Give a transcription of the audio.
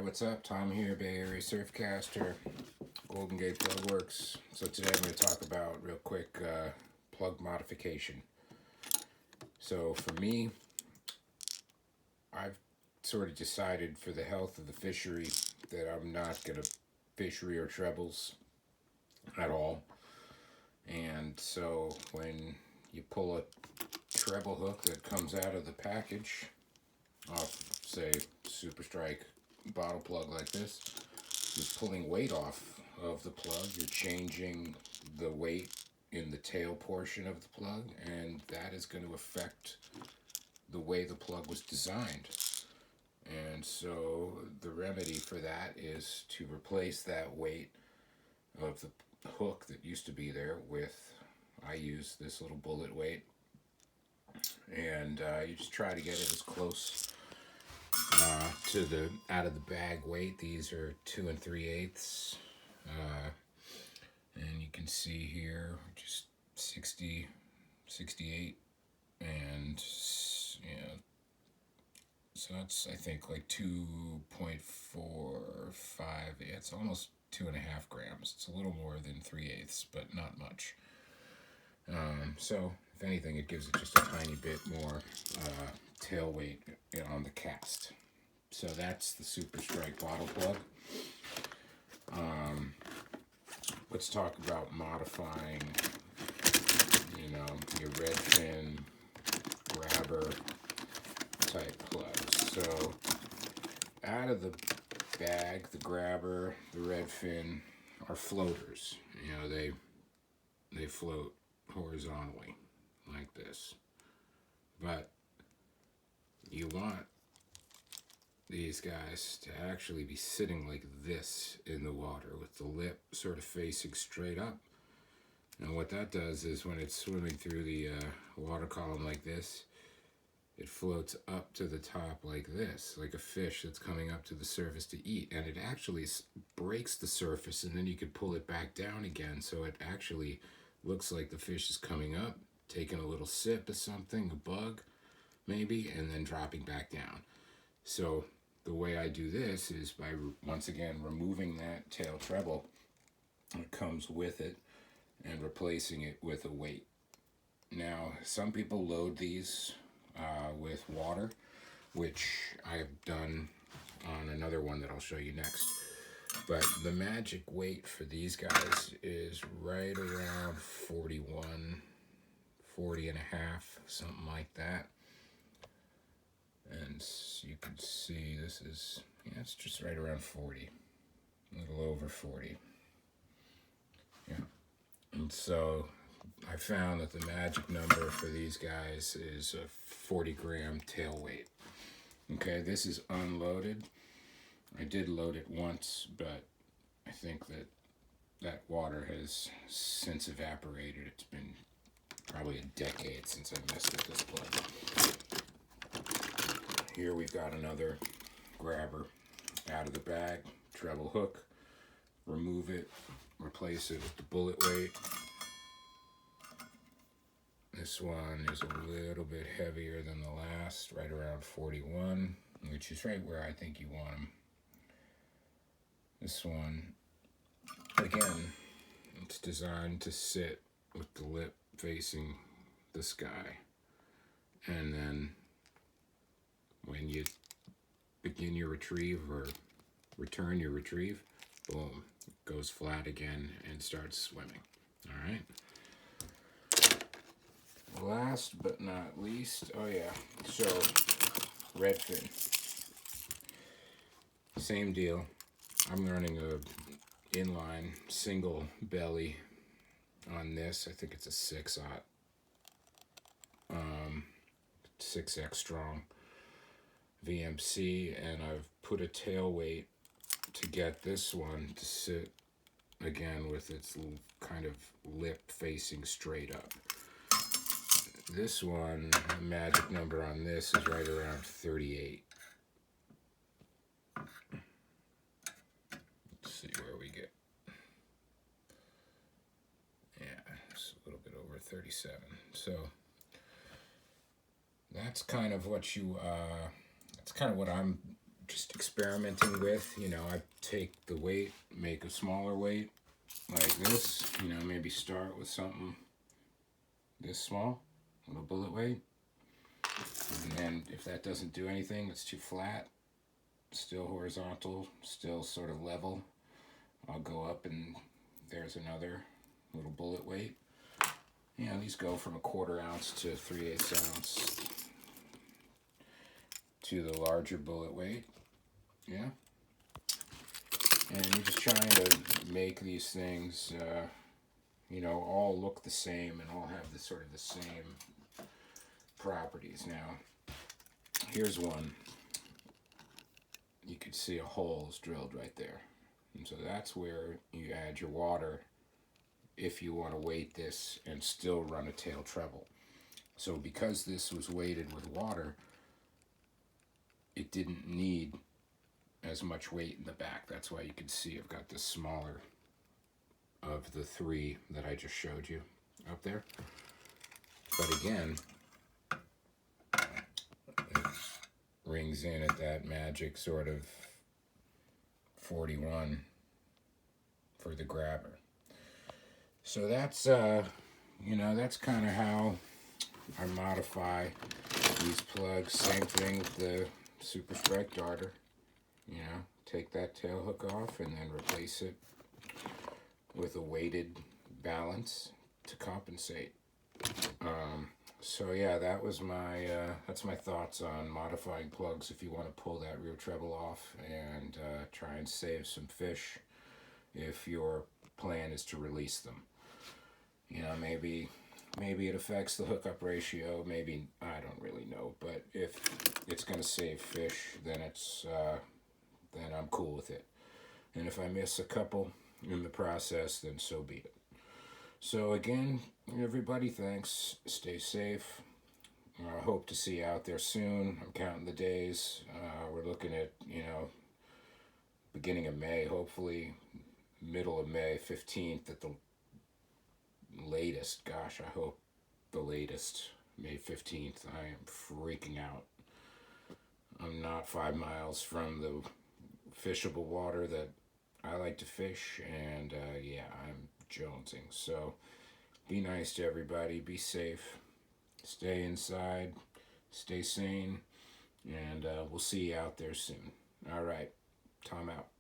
What's up? Tom here, Bay Area Surfcaster, Golden Gate Plug Works. So today I'm going to talk about, real quick, plug modification. So for me, I've sort of decided for the health of the fishery that I'm not going to fish rear trebles at all. And so when you pull a treble hook that comes out of the package off, say, Super Strike bottle plug like this, you're pulling weight off of the plug. You're changing the weight in the tail portion of the plug, and that is going to affect the way the plug was designed. And so the remedy for that is to replace that weight of the hook that used to be there with, I use this little bullet weight, and you just try to get it as close to the out of the bag weight. These are 2 3/8, and you can see here just 60, 68, and yeah, so that's, I think, like 2.45. Yeah, it's almost 2.5 grams. It's a little more than 3/8, but not much. So if anything, it gives it just a tiny bit more tail weight on the cast. So that's the Super Strike bottle plug. Let's talk about modifying, your red fin grabber type plugs. So out of the bag, the grabber, the red fin are floaters. They float horizontally like this. But you want these guys to actually be sitting like this in the water with the lip sort of facing straight up. And what that does is when it's swimming through the water column like this, it floats up to the top like this, like a fish that's coming up to the surface to eat. And it actually breaks the surface, and then you could pull it back down again, so it actually looks like the fish is coming up, taking a little sip of something, a bug maybe, and then dropping back down. So the way I do this is by, once again, removing that tail treble that comes with it and replacing it with a weight. Now, some people load these with water, which I've done on another one that I'll show you next. But the magic weight for these guys is right around 41, 40 and a half, something like that. And you can see this is, it's just right around 40, a little over 40. Yeah. And so I found that the magic number for these guys is a 40 gram tail weight. Okay, this is unloaded. I did load it once, but I think that water has since evaporated. It's been probably a decade since I messed with this plug. Here we've got another grabber out of the bag, treble hook. Remove it, replace it with the bullet weight. This one is a little bit heavier than the last, right around 41, which is right where I think you want them. This one, again, it's designed to sit with the lip facing the sky. And then when you begin your retrieve or return your retrieve, boom, it goes flat again and starts swimming. All right. Last but not least, so red fin. Same deal. I'm running a inline single belly on this. I think it's a 6/0, 6X strong VMC, and I've put a tail weight to get this one to sit again with its kind of lip facing straight up. This one, the magic number on this is right around 38. Let's see where we get. Yeah, it's a little bit over 37. So that's kind of what I'm just experimenting with. You know, I take the weight, make a smaller weight like this. You know, maybe start with something this small, little bullet weight. And then if that doesn't do anything, it's too flat, still horizontal, still sort of level, I'll go up and there's another little bullet weight. You know, these go from 1/4 ounce to 3/8 ounce to the larger bullet weight. Yeah. And you're just trying to make these things, you know, all look the same and all have the sort of the same properties. Now, here's one. You could see a hole is drilled right there. And so that's where you add your water if you want to weight this and still run a tail treble. So because this was weighted with water, it didn't need as much weight in the back. That's why you can see I've got the smaller of the 3 that I just showed you up there. But again, it rings in at that magic sort of 41 for the grabber. So that's, you know, that's kind of how I modify these plugs. Same thing with the Super Strike Darter. You know, take that tail hook off and then replace it with a weighted balance to compensate. So yeah, that was my that's my thoughts on modifying plugs if you want to pull that rear treble off and try and save some fish if your plan is to release them. You know, maybe it affects the hookup ratio, maybe, I don't really know, but if it's going to save fish, then it's then I'm cool with it. And if I miss a couple in the process, then so be it. So again, everybody, thanks. Stay safe. I hope to see you out there soon. I'm counting the days. We're looking at, you know, beginning of May, hopefully middle of May, 15th at the latest. Gosh, I hope the latest, May 15th. I am freaking out. I'm not 5 miles from the fishable water that I like to fish, and yeah, I'm jonesing. So be nice to everybody, be safe, stay inside, stay sane, and we'll see you out there soon. All right, Tom out.